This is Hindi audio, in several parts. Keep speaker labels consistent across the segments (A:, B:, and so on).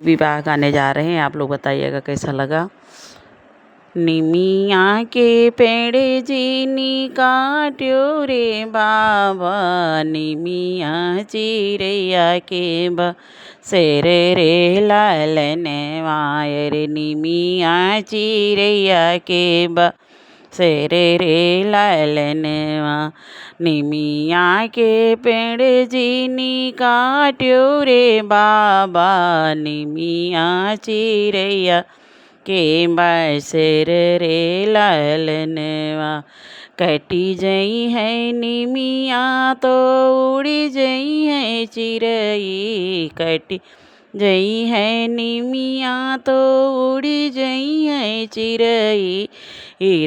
A: विवाह गाने जा रहे हैं, आप लोग बताइएगा कैसा लगा। निमिया के पेड़ जीनी काट्यो रे बाबा, निमिया चिड़ैया के बसेर रे लालन वायर, निमिया चिड़ैया के बसेर रे लालनवा। निमिया के पेड़ जीनी काट्यो रे बाबा, निमिया चिड़ैया के बसेर रे लालनवा। कटी जई है निमिया तो उड़ी जई है चिड़ई, कटी जई है निमिया तो उड़ी जई है चिड़ई,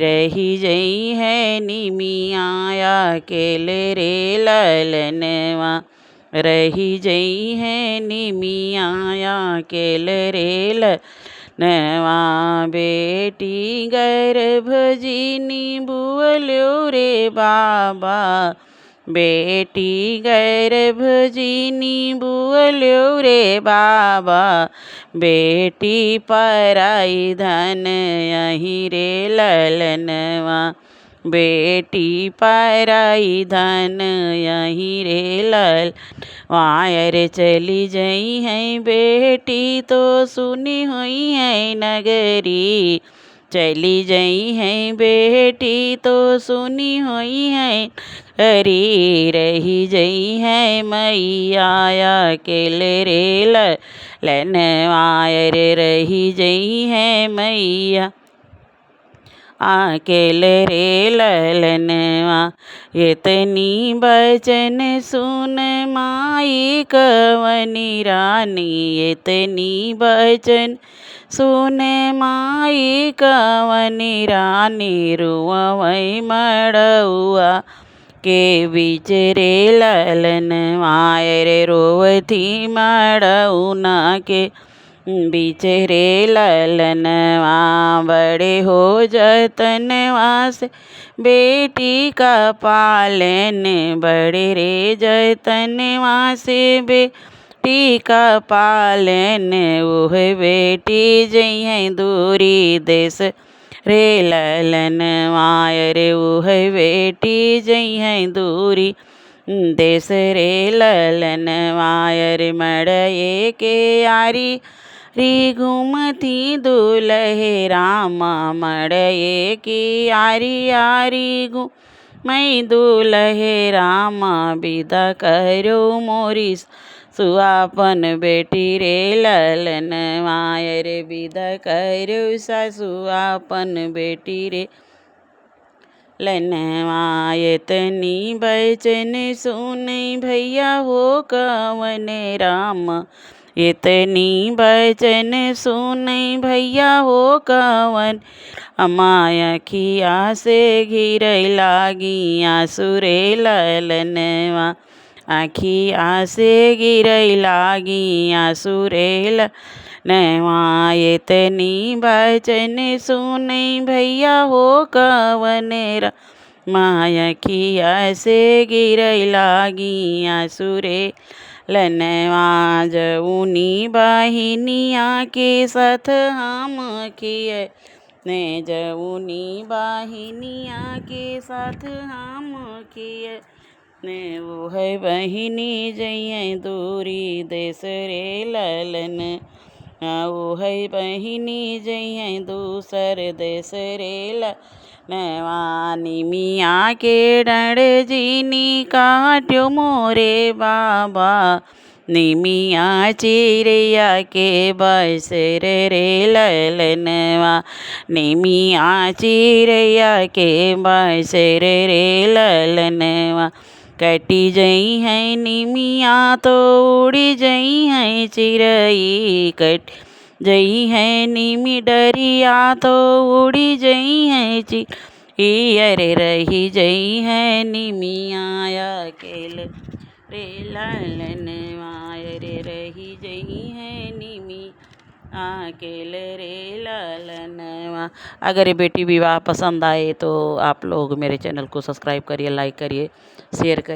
A: रही जई है निमिया अकेले रे लालनवा। रही जई है निमिया अकेले रे लालनवा। बेटी गर्भ जीनी बुअल्यो रे बाबा, बेटी गर्भ जीनी बुअल्यो रे बाबा, बेटी पराई धन यही रे लालनवा। बेटी पराई धन यही रे लालनवा। अरे चली जई है बेटी तो सुनी हुई है नगरी, चली जई है बेटी तो सुनी हुई है नगरी, रही जई है मैया अकेले रे लालनवा। अरे रही जई है मैया अकेले रे लालनवा। इतनी बचन सुन माई कवनी रानी, इतनी बचन सुन माई कवनी रानी, रुआवई मड़उआ के बीच रे लालनवा। अरे रोवथी मड़उना के बीच रे लालनवा। बड़े हो जतनवा से बेटी का पालन, बड़े रे जतनवा से बेटी का पालन, ओह बेटी जई है दूरी देश रे लालनवा। अरे ओह बेटी जई है दूरी देश रे लालनवा। अरे मड़ये के यारी री घूमती दुलहे रामा, मड़ये की यारी यारी घूमई दुलहे रामा, विदा करो मोरी सुआपन बेटी रे लालनवा। अरे विदा करो सासुआपन बेटी रे लालनवा। इतनी बचन सुनई भैया हो कवन राम, इतनी बचन सुनई भैया हो कवन अमाया खिया से घिरई लागी आंसू रे लालनवा। आँखिया से गिरई लागी आंसू रे लालनवा। इतनी बचन सुनई भैया हो कवन माया खिया से गिरई लागी आंसू रे लालनवा। जऊनी बहिनिया के साथ हम किए ने, जऊनी बहिनिया के साथ हम किए ने, वो है बहिनी जइए दूरी देश रे लालन, वो है बहिनी जइए दूसर देश रे लालनवा। निमिया के डंड जीनी काट्यो मोरे बाबा, निमिया चिड़ैया के बसेर रे लालनवा। निमिया चिड़ैया के बसेर रे लालनवा। कटी जई है निमिया तो उड़ी जई है चिड़ई, कट जई है निमी डरिया तो उड़ी जई है चिड़ई। अरे रही जई है निमिया अकेले रे लालनवा। अरे रही जई है निमिया अकेले रे लालनवा। अगर ये बेटी विवाह पसंद आए तो आप लोग मेरे चैनल को सब्सक्राइब करिए, लाइक करिए, शेयर करिए।